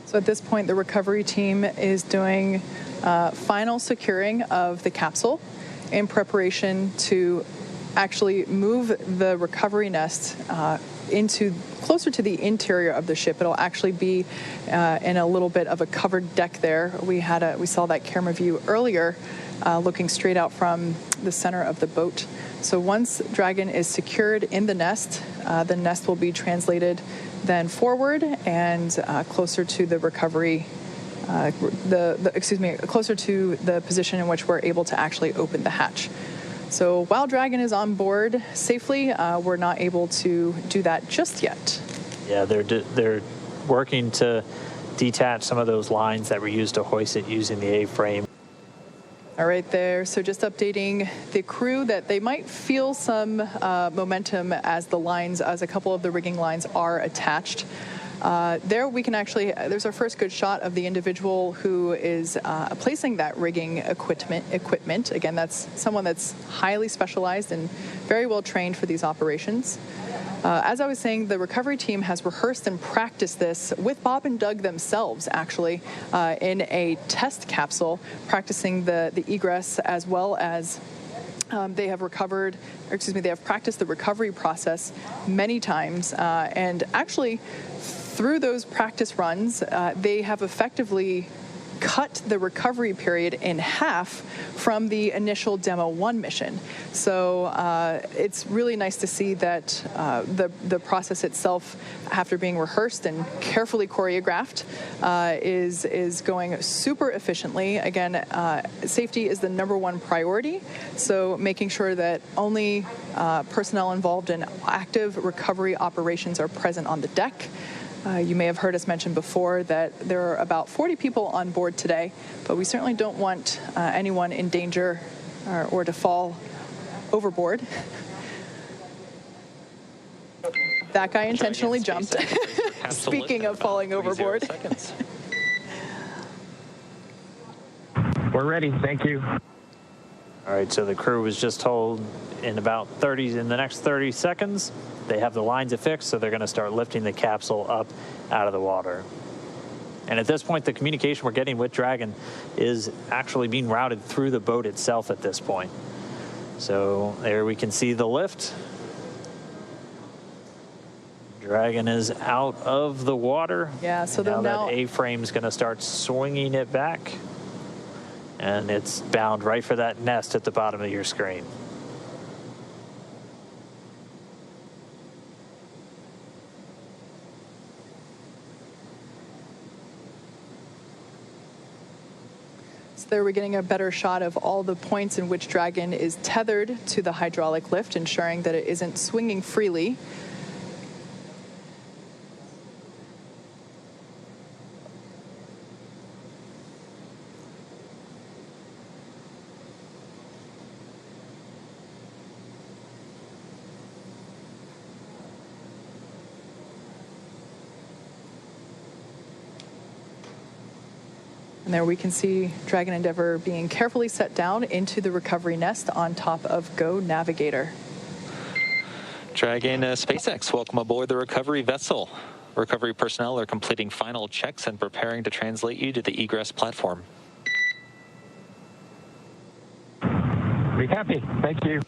So at this point, the recovery team is doing final securing of the capsule in preparation to actually move the recovery nest into closer to the interior of the ship. It'll actually be in a little bit of a covered deck there. We saw that camera view earlier, looking straight out from the center of the boat. So once Dragon is secured in the nest will be translated then forward and closer to the recovery, closer to the position in which we're able to actually open the hatch. So while Dragon is on board safely, we're not able to do that just yet.
Yeah, they're working to detach some of those lines that were used to hoist it using the A-frame.
All right there. So just updating the crew that they might feel some momentum as a couple of the rigging lines are attached. There we can actually, there's our first good shot of the individual who is placing that rigging equipment. Again, that's someone that's highly specialized and very well trained for these operations. As I was saying, the recovery team has rehearsed and practiced this with Bob and Doug themselves, actually, in a test capsule, practicing the egress as well as they have practiced the recovery process many times. And actually, through those practice runs, they have effectively cut the recovery period in half from the initial Demo 1 mission. So it's really nice to see that the process itself, after being rehearsed and carefully choreographed, is going super efficiently. Again, safety is the #1 priority, so making sure that only personnel involved in active recovery operations are present on the deck. You may have heard us mention before that there are about 40 people on board today, but we certainly don't want anyone in danger or to fall overboard. That guy intentionally jumped. Speaking of falling overboard.
We're ready. Thank you.
All right, so the crew was just told in the next 30 seconds, they have the lines affixed, so they're going to start lifting the capsule up out of the water. And at this point, the communication we're getting with Dragon is actually being routed through the boat itself at this point. So there we can see the lift. Dragon is out of the water.
Yeah, so
now
now
that A-frame's going to start swinging it back. And it's bound right for that nest at the bottom of your screen.
So there we're getting a better shot of all the points in which Dragon is tethered to the hydraulic lift, ensuring that it isn't swinging freely. And there we can see Dragon Endeavour being carefully set down into the recovery nest on top of Go Navigator.
Dragon SpaceX, welcome aboard the recovery vessel. Recovery personnel are completing final checks and preparing to translate you to the egress platform.
Be happy. Thank you.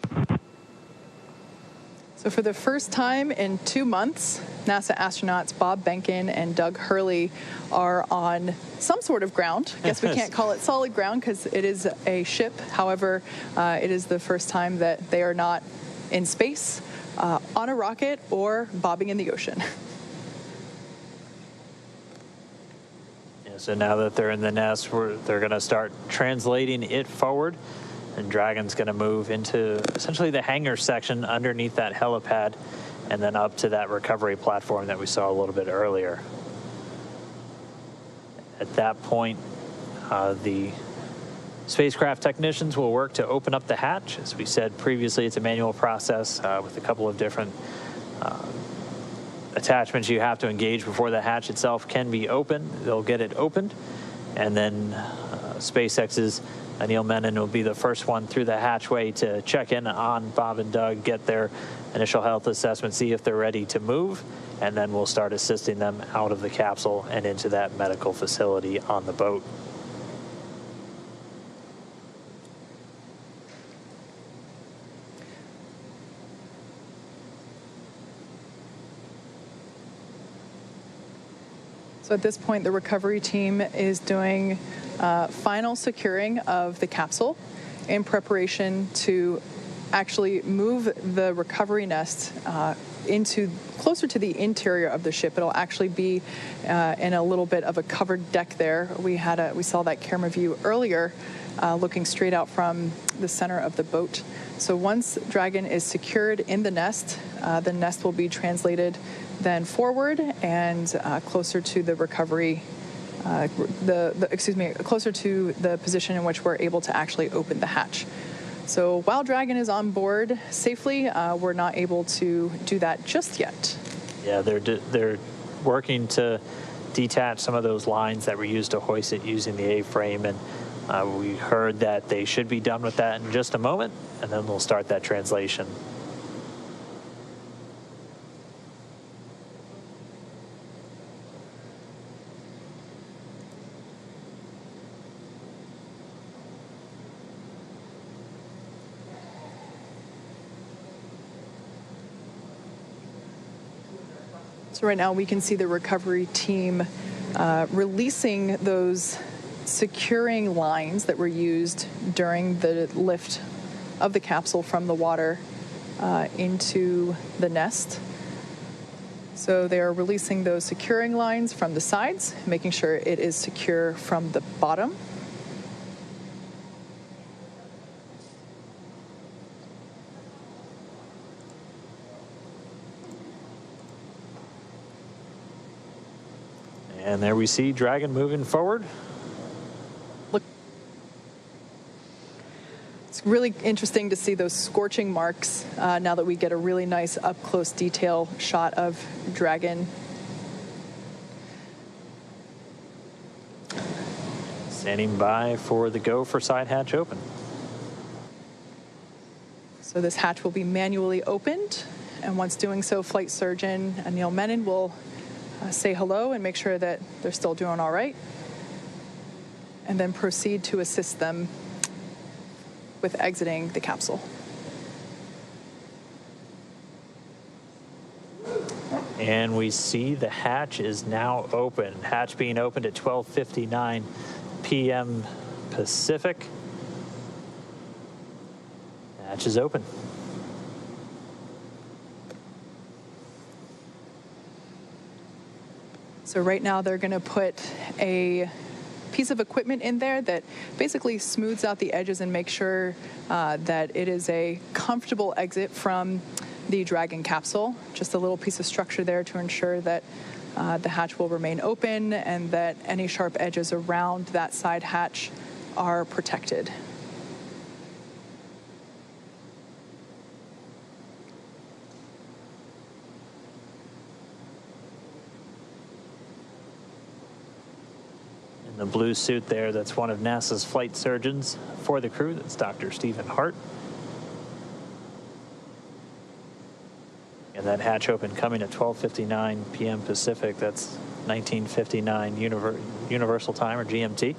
So for the first time in 2 months, NASA astronauts Bob Behnken and Doug Hurley are on some sort of ground. I guess we can't call it solid ground because it is a ship. However, it is the first time that they are not in space, on a rocket, or bobbing in the ocean.
Yeah, so now that they're in the nest, they're going to start translating it forward. And Dragon's going to move into essentially the hangar section underneath that helipad and then up to that recovery platform that we saw a little bit earlier. At that point, the spacecraft technicians will work to open up the hatch. As we said previously, it's a manual process with a couple of different attachments you have to engage before the hatch itself can be opened. They'll get it opened, and then SpaceX's Neil Menon will be the first one through the hatchway to check in on Bob and Doug, get their initial health assessment, see if they're ready to move, and then we'll start assisting them out of the capsule and into that medical facility on the boat.
So at this point, the recovery team is doing final securing of the capsule in preparation to actually move the recovery nest into closer to the interior of the ship. It'll actually be in a little bit of a covered deck there. We saw that camera view earlier, looking straight out from the center of the boat. So once Dragon is secured in the nest will be translated then forward and closer to the recovery, closer to the position in which we're able to actually open the hatch. So while Dragon is on board safely, we're not able to do that just yet.
Yeah, they're working to detach some of those lines that were used to hoist it using the A-frame, and we heard that they should be done with that in just a moment, and then we'll start that translation.
So right now we can see the recovery team releasing those securing lines that were used during the lift of the capsule from the water into the nest. So they are releasing those securing lines from the sides, making sure it is secure from the bottom.
And there we see Dragon moving forward.
Look, it's really interesting to see those scorching marks now that we get a really nice up-close detail shot of Dragon.
Standing by for the go for side hatch open.
So this hatch will be manually opened, and once doing so, Flight Surgeon Neil Menon will say hello and make sure that they're still doing all right, and then proceed to assist them with exiting the capsule.
And we see the hatch is now open. Hatch being opened at 12:59 p.m. Pacific. Hatch is open.
So right now they're going to put a piece of equipment in there that basically smooths out the edges and makes sure that it is a comfortable exit from the Dragon capsule. Just a little piece of structure there to ensure that the hatch will remain open and that any sharp edges around that side hatch are protected.
In the blue suit there, that's one of NASA's flight surgeons for the crew. That's Dr. Stephen Hart. And that hatch open coming at 12:59 p.m. Pacific. That's 1959 Universal Time, or GMT.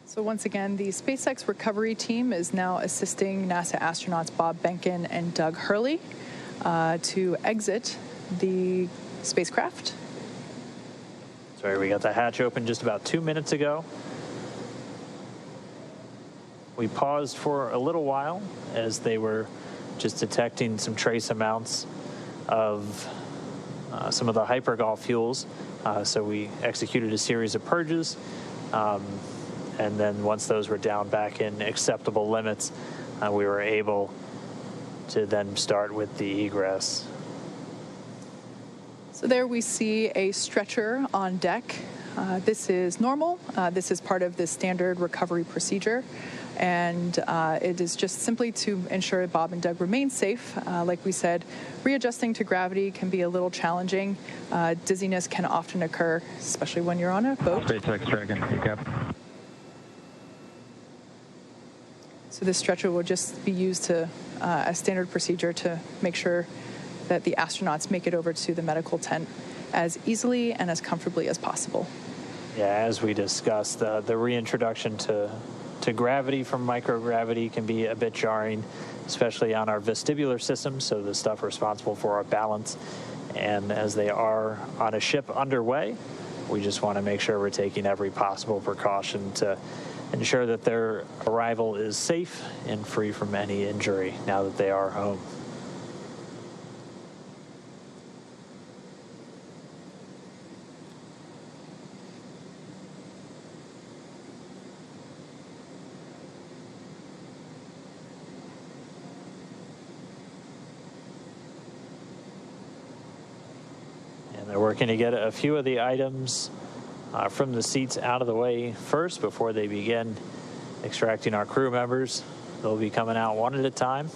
So once again, the SpaceX recovery team is now assisting NASA astronauts Bob Behnken and Doug Hurley to exit the spacecraft.
Sorry, we got the hatch open just about 2 minutes ago. We paused for a little while as they were just detecting some trace amounts of some of the hypergol fuels. So we executed a series of purges. And then once those were down back in acceptable limits, we were able to then start with the egress.
So there we see a stretcher on deck. This is normal. This is part of the standard recovery procedure. And it is just simply to ensure Bob and Doug remain safe. Like we said, readjusting to gravity can be a little challenging. Dizziness can often occur, especially when you're on a boat.
SpaceX Dragon, recap.
So this stretcher will just be used to as standard procedure to make sure that the astronauts make it over to the medical tent as easily and as comfortably as possible.
Yeah, as we discussed, the reintroduction to gravity from microgravity can be a bit jarring, especially on our vestibular system, so the stuff responsible for our balance. And as they are on a ship underway, we just want to make sure we're taking every possible precaution to ensure that their arrival is safe and free from any injury now that they are home. And they're working to get a few of the items from the seats out of the way first before they begin extracting our crew members. They'll be coming out one at a time.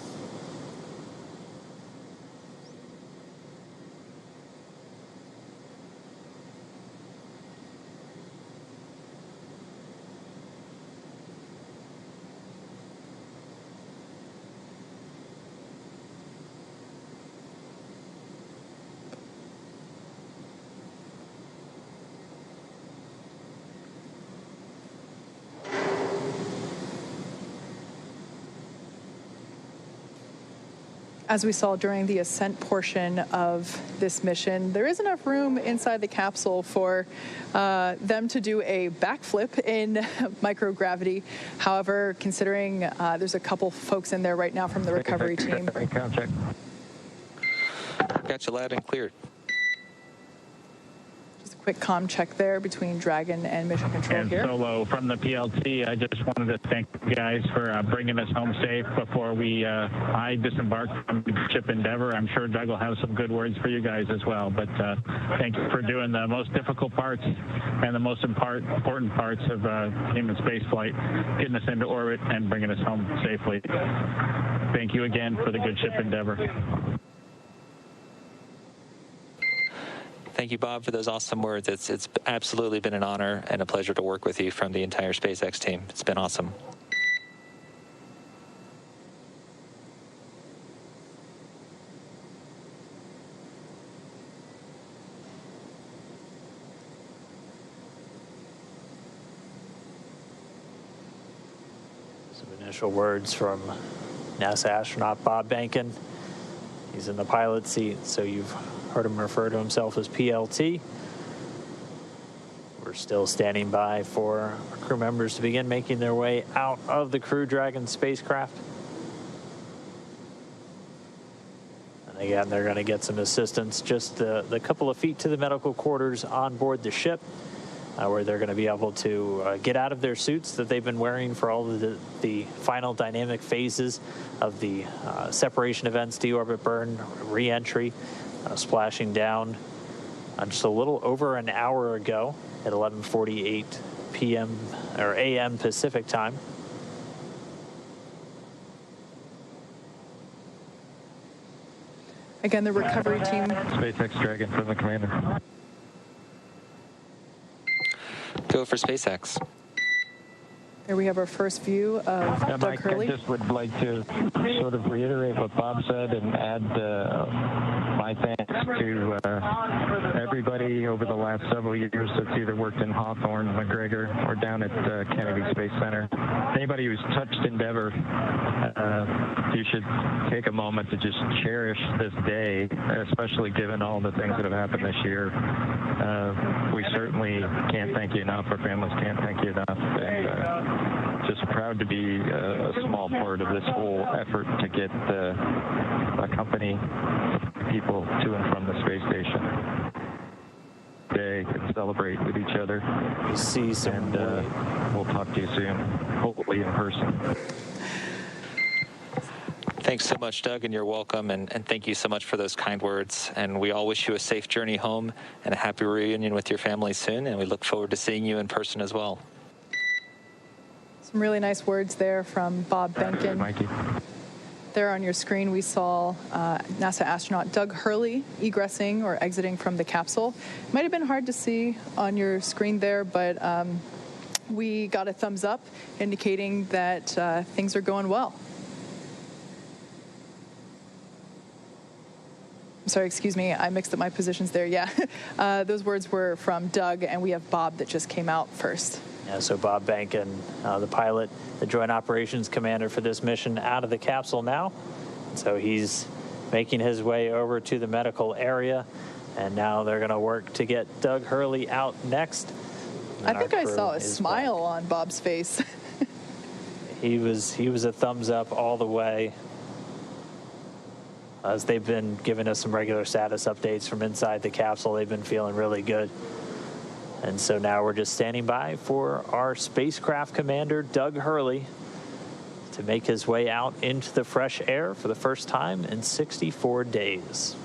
As we saw during the ascent portion of this mission, there is enough room inside the capsule for them to do a backflip in microgravity. However, considering there's a couple folks in there right now from the recovery team.
Check.
Got you loud and clear.
Just a quick comm check there between Dragon and Mission Control
And
here.
Solo from the PLT, I just wanted to thank you guys for bringing us home safe before I disembarked from the ship Endeavour. I'm sure Doug will have some good words for you guys as well. But thank you for doing the most difficult parts and the most important parts of human space flight, getting us into orbit and bringing us home safely. Thank you again for the good ship Endeavour.
Thank you, Bob, for those awesome words. It's absolutely been an honor and a pleasure to work with you from the entire SpaceX team. It's been awesome.
Some initial words from NASA astronaut Bob Behnken. He's in the pilot seat, so you've heard him refer to himself as PLT. We're still standing by for our crew members to begin making their way out of the Crew Dragon spacecraft. And again, they're going to get some assistance just the couple of feet to the medical quarters on board the ship, where they're going to be able to get out of their suits that they've been wearing for all of the final dynamic phases of the separation events, deorbit burn, re-entry, splashing down just a little over an hour ago at 11:48 p.m. or a.m. Pacific time.
Again, the recovery team.
SpaceX Dragon from the commander.
Go for SpaceX.
Here we have our first view of Doug
Mike,
Hurley.
I just would like to sort of reiterate what Bob said and add my thanks to everybody over the last several years that's either worked in Hawthorne, McGregor, or down at Kennedy Space Center. Anybody who's touched Endeavour, you should take a moment to just cherish this day, especially given all the things that have happened this year. We certainly can't thank you enough. Our families can't thank you enough. And, just proud to be a small part of this whole effort to get a company people to and from the space station. They can celebrate with each other.
You see some,
and we'll talk to you soon, hopefully in person.
Thanks so much, Doug, and you're welcome, and thank you so much for those kind words. And we all wish you a safe journey home and a happy reunion with your family soon, and we look forward to seeing you in person as well.
Some really nice words there from Bob Behnken.
Mikey.
There on your screen, we saw NASA astronaut Doug Hurley egressing or exiting from the capsule. It might have been hard to see on your screen there, but we got a thumbs up indicating that things are going well. Sorry, excuse me, I mixed up my positions there. Yeah, those words were from Doug, and we have Bob that just came out first.
Yeah, so Bob Behnken, the pilot, the Joint Operations Commander for this mission, out of the capsule now. So he's making his way over to the medical area, and now they're going to work to get Doug Hurley out next.
I think I saw a smile on Bob's face.
He was a thumbs up all the way. As they've been giving us some regular status updates from inside the capsule, they've been feeling really good. And so now we're just standing by for our spacecraft commander, Doug Hurley, to make his way out into the fresh air for the first time in 64 days.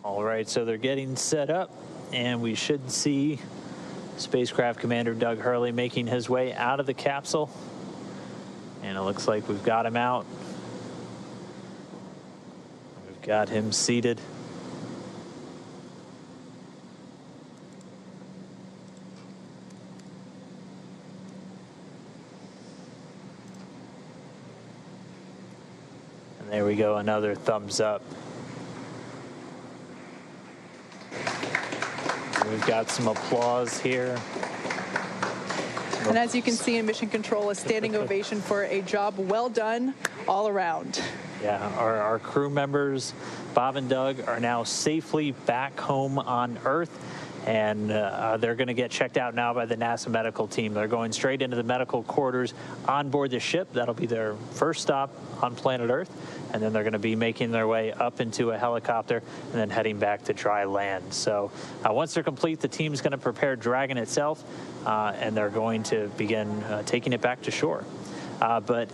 All right, so they're getting set up, and we should see Spacecraft Commander Doug Hurley making his way out of the capsule. And it looks like we've got him out. We've got him seated. And there we go, another thumbs up. We've got some applause here.
And as you can see in Mission Control, a standing ovation for a job well done all around.
Yeah, our crew members, Bob and Doug, are now safely back home on Earth. And they're going to get checked out now by the NASA medical team. They're going straight into the medical quarters on board the ship. That'll be their first stop on planet Earth. And then they're going to be making their way up into a helicopter and then heading back to dry land. So once they're complete, the team's going to prepare Dragon itself, and they're going to begin taking it back to shore. But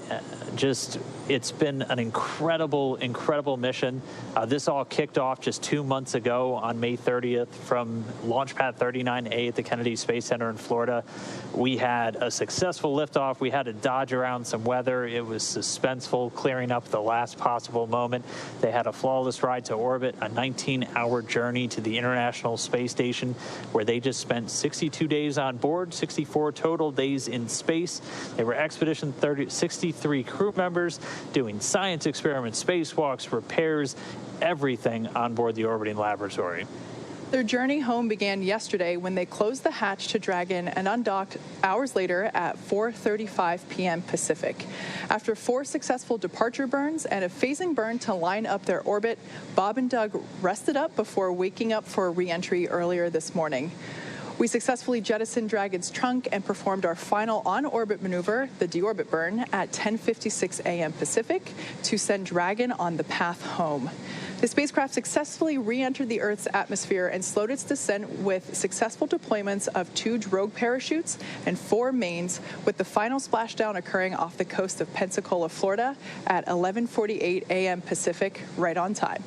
it's been an incredible mission. This all kicked off just 2 months ago on May 30th from Launch Pad 39A at the Kennedy Space Center in Florida. We had a successful liftoff. We had to dodge around some weather. It was suspenseful, clearing up the last possible moment. They had a flawless ride to orbit, a 19-hour journey to the International Space Station, where they just spent 62 days on board, 64 total days in space. They were Expedition 63 crew members doing science experiments, spacewalks, repairs, everything on board the orbiting laboratory.
Their journey home began yesterday when they closed the hatch to Dragon and undocked hours later at 4:35 p.m. Pacific. After 4 successful departure burns and a phasing burn to line up their orbit, Bob and Doug rested up before waking up for a re-entry earlier this morning. We successfully jettisoned Dragon's trunk and performed our final on-orbit maneuver, the deorbit burn, at 10:56 a.m. Pacific to send Dragon on the path home. The spacecraft successfully re-entered the Earth's atmosphere and slowed its descent with successful deployments of 2 drogue parachutes and 4 mains, with the final splashdown occurring off the coast of Pensacola, Florida at 11:48 a.m. Pacific, right on time.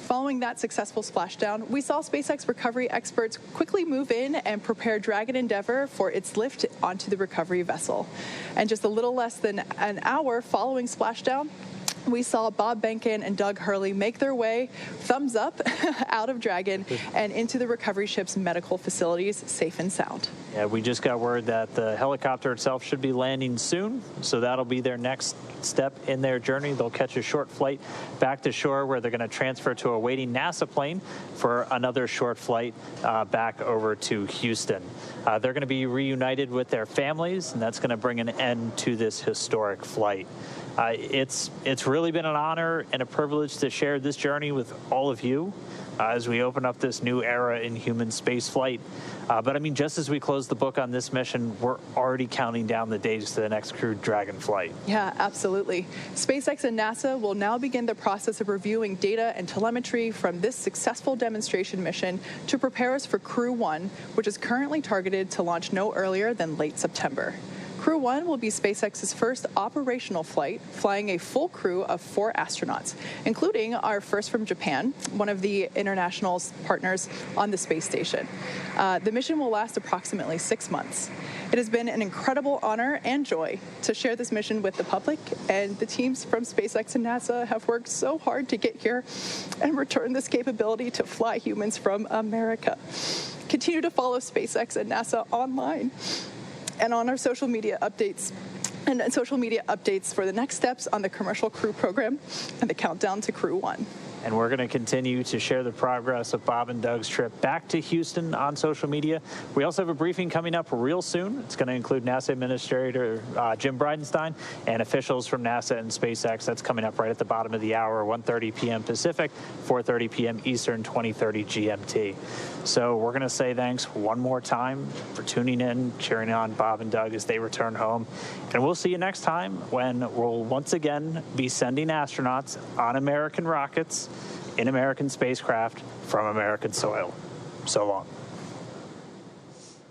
Following that successful splashdown, we saw SpaceX recovery experts quickly move in and prepare Dragon Endeavour for its lift onto the recovery vessel. And just a little less than an hour following splashdown, we saw Bob Behnken and Doug Hurley make their way, thumbs up, out of Dragon and into the recovery ship's medical facilities, safe and sound.
Yeah, we just got word that the helicopter itself should be landing soon, so that'll be their next step in their journey. They'll catch a short flight back to shore where they're going to transfer to a waiting NASA plane for another short flight back over to Houston. They're going to be reunited with their families, and that's going to bring an end to this historic flight. It's really been an honor and a privilege to share this journey with all of you as we open up this new era in human space flight. But I mean, just as we close the book on this mission, we're already counting down the days to the next Crew Dragon flight.
Yeah, absolutely. SpaceX and NASA will now begin the process of reviewing data and telemetry from this successful demonstration mission to prepare us for Crew 1, which is currently targeted to launch no earlier than late September. Crew 1 will be SpaceX's first operational flight, flying a full crew of 4 astronauts, including our first from Japan, one of the international partners on the space station. The mission will last approximately 6 months. It has been an incredible honor and joy to share this mission with the public, and the teams from SpaceX and NASA have worked so hard to get here and return this capability to fly humans from America. Continue to follow SpaceX and NASA online and on our social media updates for the next steps on the commercial crew program and the countdown to Crew 1.
And we're going to continue to share the progress of Bob and Doug's trip back to Houston on social media. We also have a briefing coming up real soon. It's going to include NASA Administrator Jim Bridenstine and officials from NASA and SpaceX. That's coming up right at the bottom of the hour, 1:30 p.m. Pacific, 4:30 p.m. Eastern, 20:30 GMT. So we're going to say thanks one more time for tuning in, cheering on Bob and Doug as they return home. And we'll see you next time when we'll once again be sending astronauts on American rockets in American spacecraft from American soil. So long.